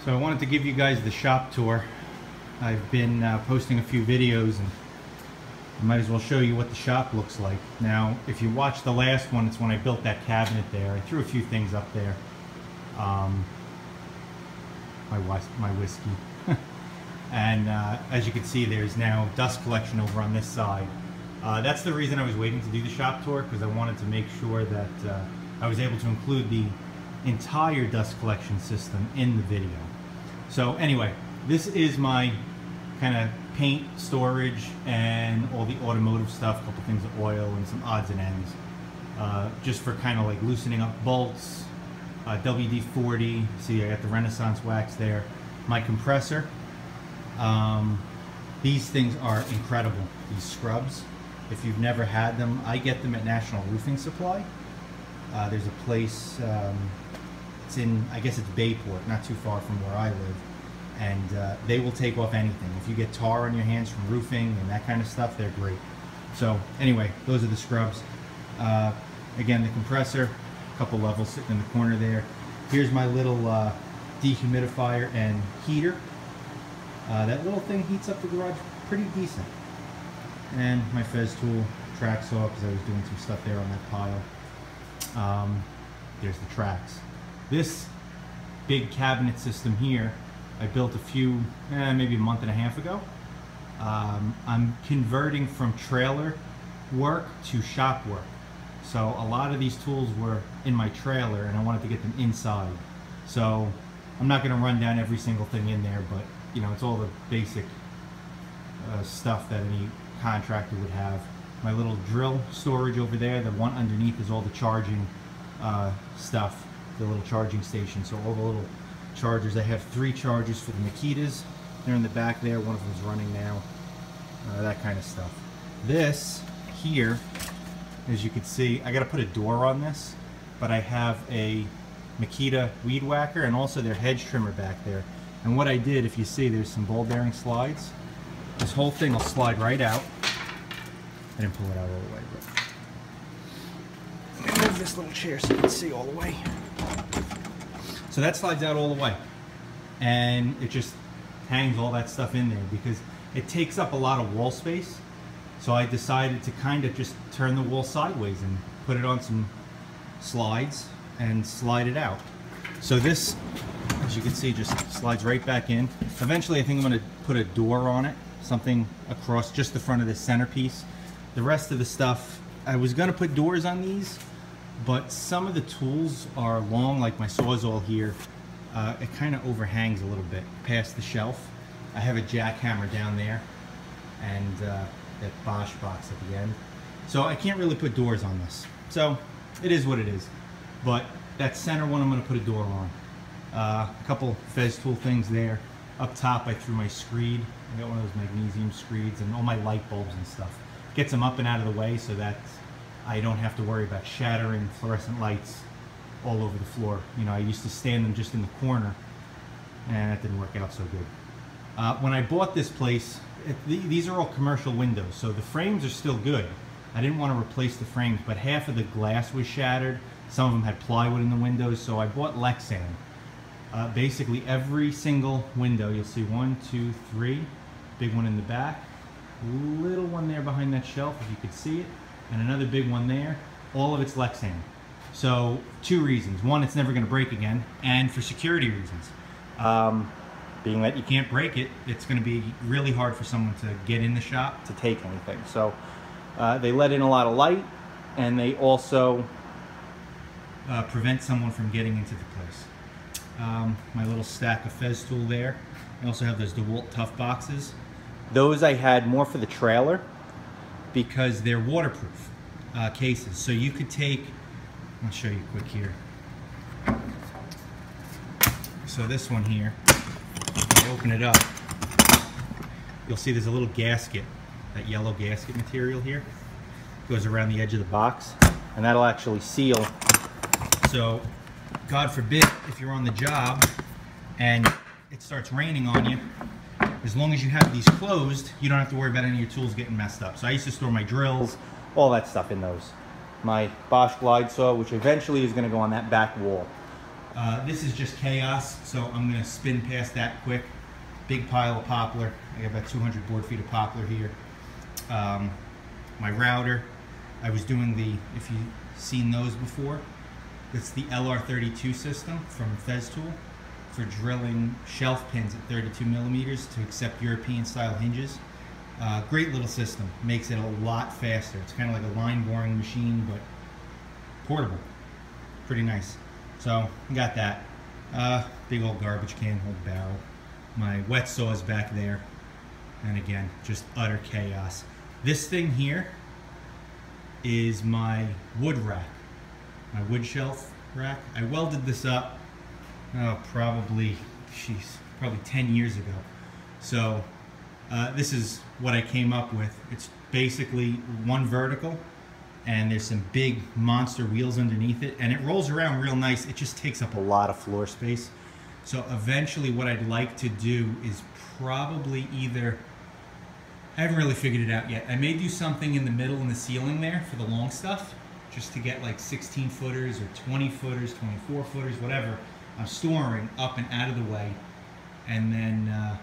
So I wanted to give you guys the shop tour. I've been posting a few videos, and I might as well show you what the shop looks like. Now, if you watched the last one, it's when I built that cabinet there. I threw a few things up there. My whiskey. And as you can see, there's now dust collection over on this side. That's the reason I was waiting to do the shop tour, because I wanted to make sure that I was able to include the entire dust collection system in the video. So anyway, this is my kind of paint storage and all the automotive stuff, a couple things of oil and some odds and ends, just for kind of like loosening up bolts. WD-40, see I got the Renaissance wax there. My compressor, these things are incredible, these scrubs. If you've never had them, I get them at National Roofing Supply. There's a place, it's in, I guess it's Bayport, not too far from where I live, and they will take off anything. If you get tar on your hands from roofing and that kind of stuff, they're great. So anyway, those are the scrubs. Again, the compressor, a couple levels sitting in the corner there. Here's my little dehumidifier and heater. That little thing heats up the garage pretty decent. And my Fez tool, track saw, because I was doing some stuff there on that pile. There's the tracks. This big cabinet system here, I built a few, maybe a month and a half ago. I'm converting from trailer work to shop work. So a lot of these tools were in my trailer and I wanted to get them inside. So I'm not going to run down every single thing in there, but you know, it's all the basic stuff that any contractor would have. My little drill storage over there, the one underneath is all the charging stuff, the little charging station. So all the little chargers, I have 3 chargers for the Makitas. They're in the back there, one of them's running now, that kind of stuff. This here, as you can see, I got to put a door on this, but I have a Makita weed whacker and also their hedge trimmer back there. And what I did, if you see, there's some ball bearing slides. This whole thing will slide right out. I didn't pull it out all the way, but let me move this little chair so you can see all the way. So that slides out all the way, and it just hangs all that stuff in there because it takes up a lot of wall space. So I decided to kind of just turn the wall sideways and put it on some slides and slide it out. So this, as you can see, just slides right back in. Eventually I think I'm going to put a door on it, something across just the front of this centerpiece. The rest of the stuff, I was going to put doors on these, but some of the tools are long, like my Sawzall here. It kind of overhangs a little bit past the shelf. I have a jackhammer down there and that Bosch box at the end. So I can't really put doors on this. So it is what it is. But that center one I'm going to put a door on. A couple Fez tool things there. Up top I threw my screed. I got one of those magnesium screeds and all my light bulbs and stuff. Gets them up and out of the way so that I don't have to worry about shattering fluorescent lights all over the floor. You know, I used to stand them just in the corner and that didn't work out so good. When I bought this place, these are all commercial windows, so the frames are still good. I didn't want to replace the frames, but half of the glass was shattered. Some of them had plywood in the windows, so I bought Lexan. Basically every single window, you'll see 1, 2, 3, big one in the back, little one there behind that shelf if you could see it, and another big one there. All of it's Lexan. So 2 reasons. One, it's never going to break again, and for security reasons. Being that you can't break it, it's going to be really hard for someone to get in the shop to take anything. So they let in a lot of light, and they also prevent someone from getting into the place. My little stack of Fez tool there. I also have those DeWalt Tough boxes. Those I had more for the trailer because they're waterproof cases. So you could take, I'll show you quick here. So this one here, if I open it up, you'll see there's a little gasket, that yellow gasket material here. Goes around the edge of the box, and that'll actually seal. So, God forbid, if you're on the job and it starts raining on you, as long as you have these closed, you don't have to worry about any of your tools getting messed up. So I used to store my drills, all that stuff in those. My Bosch glide saw, which eventually is going to go on that back wall. This is just chaos, so I'm going to spin past that quick. Big pile of poplar. I got about 200 board feet of poplar here. My router, I was doing the, if you've seen those before, it's the LR32 system from Festool for drilling shelf pins at 32 millimeters to accept European style hinges. Great little system, makes it a lot faster. It's kind of like a line boring machine, but portable. Pretty nice. So I got that. Big old garbage can, old barrel. My wet saw is back there, and again, just utter chaos. This thing here is my wood rack, my wood shelf rack. I welded this up, probably 10 years ago. So this is what I came up with. It's basically one vertical, and there's some big monster wheels underneath it, and it rolls around real nice. It just takes up a lot of floor space. So eventually what I'd like to do is probably either, I haven't really figured it out yet. I may do something in the middle in the ceiling there for the long stuff, just to get like 16 footers or 20 footers, 24 footers, whatever I'm storing up and out of the way. And then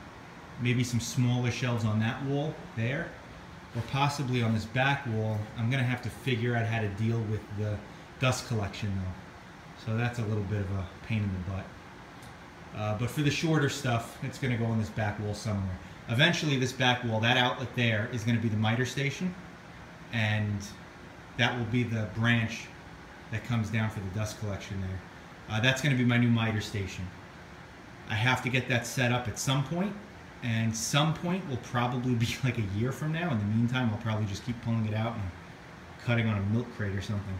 maybe some smaller shelves on that wall there, or possibly on this back wall. I'm gonna have to figure out how to deal with the dust collection though. So that's a little bit of a pain in the butt. But for the shorter stuff, it's going to go on this back wall somewhere. Eventually, this back wall, that outlet there, is going to be the miter station, and that will be the branch that comes down for the dust collection there. That's going to be my new miter station. I have to get that set up at some point, and some point will probably be like a year from now. In the meantime, I'll probably just keep pulling it out and cutting on a milk crate or something.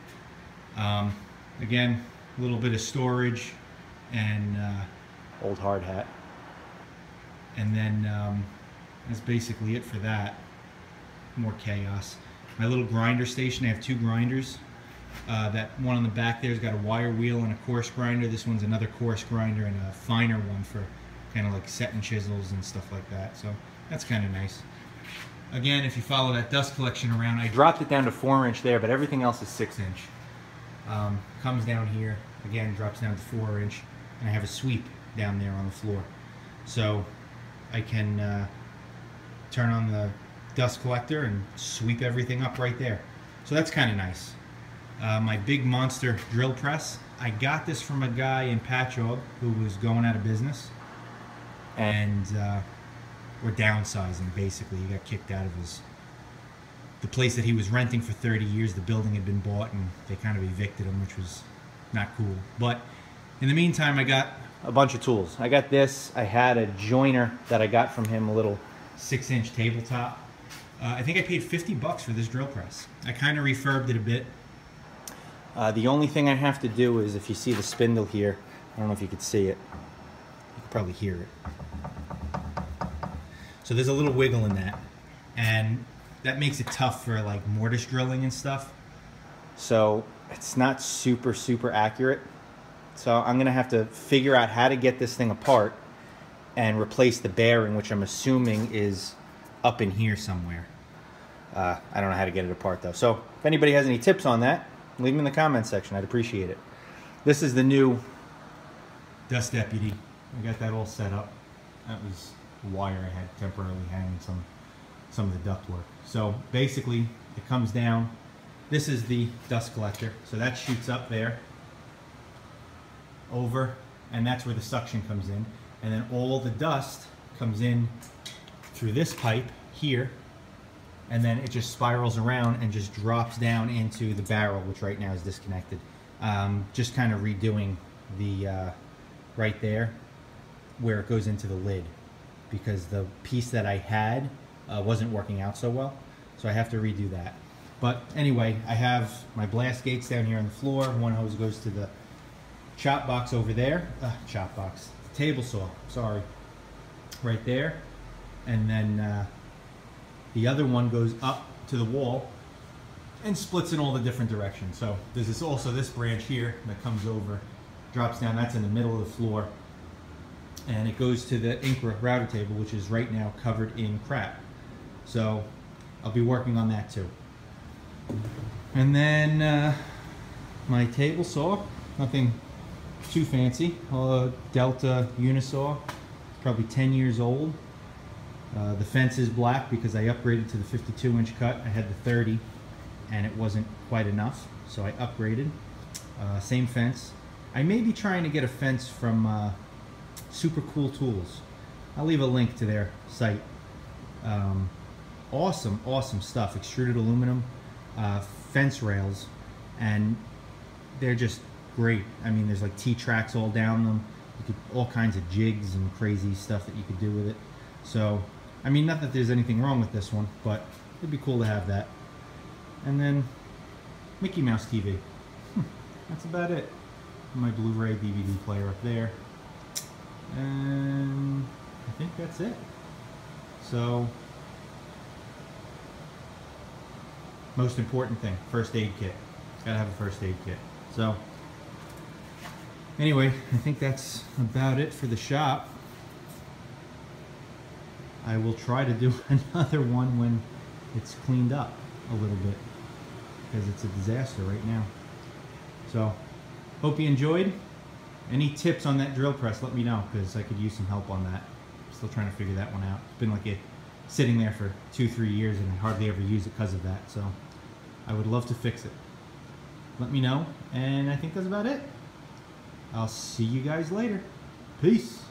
Again, a little bit of storage and old hard hat, and then that's basically it for that. More chaos. My little grinder station, I have two grinders. That one on the back there's got a wire wheel and a coarse grinder. This one's another coarse grinder and a finer one for kind of like setting chisels and stuff like that. So that's kind of nice. Again, if you follow that dust collection around, I dropped it down to 4-inch there, but everything else is 6-inch. Comes down here, again drops down to 4-inch, and I have a sweep down there on the floor, so I can turn on the dust collector and sweep everything up right there. So that's kind of nice. My big monster drill press, I got this from a guy in Patchogue who was going out of business, and we're downsizing basically. He got kicked out of the place that he was renting for 30 years. The building had been bought and they kind of evicted him, which was not cool. But in the meantime, I got a bunch of tools. I got this. I had a joiner that I got from him, a little 6-inch tabletop. I think I paid 50 bucks for this drill press. I kind of refurbed it a bit. The only thing I have to do is, if you see the spindle here, I don't know if you could see it. You could probably hear it. So there's a little wiggle in that, and that makes it tough for like mortise drilling and stuff. So it's not super accurate. So I'm gonna have to figure out how to get this thing apart and replace the bearing, which I'm assuming is up in here somewhere. I don't know how to get it apart though. So if anybody has any tips on that, leave them in the comments section. I'd appreciate it. This is the new Dust Deputy. I got that all set up. That was the wire I had temporarily hanging some of the ductwork. So basically, it comes down. This is the dust collector. So that shoots up there, over, and that's where the suction comes in. And then all the dust comes in through this pipe here, and then it just spirals around and just drops down into the barrel, which right now is disconnected. Just kind of redoing the right there where it goes into the lid, because the piece that I had wasn't working out so well, so I have to redo that. But anyway, I have my blast gates down here on the floor. One hose goes to the chop box over there, chop box, table saw, sorry, right there, and then the other one goes up to the wall and splits in all the different directions. So there's also this branch here that comes over, drops down, that's in the middle of the floor, and it goes to the Incra router table, which is right now covered in crap. So I'll be working on that too. And then my table saw, nothing too fancy. Delta Unisaw, probably 10 years old. The fence is black because I upgraded to the 52-inch cut. I had the 30 and it wasn't quite enough, so I upgraded. Same fence. I may be trying to get a fence from Super Cool Tools. I'll leave a link to their site. Awesome stuff. Extruded aluminum fence rails, and they're just great. I mean, there's like T-tracks all down them. You could, all kinds of jigs and crazy stuff that you could do with it. So, I mean, not that there's anything wrong with this one, but it'd be cool to have that. And then Mickey Mouse TV. That's about it. My Blu-ray DVD player up there. And I think that's it. So, most important thing, first aid kit. Gotta have a first aid kit. So, anyway, I think that's about it for the shop. I will try to do another one when it's cleaned up a little bit, because it's a disaster right now. So, hope you enjoyed. Any tips on that drill press, let me know, because I could use some help on that. Still trying to figure that one out. It's been like sitting there for 2-3 years and I hardly ever use it because of that. So I would love to fix it. Let me know, and I think that's about it. I'll see you guys later. Peace.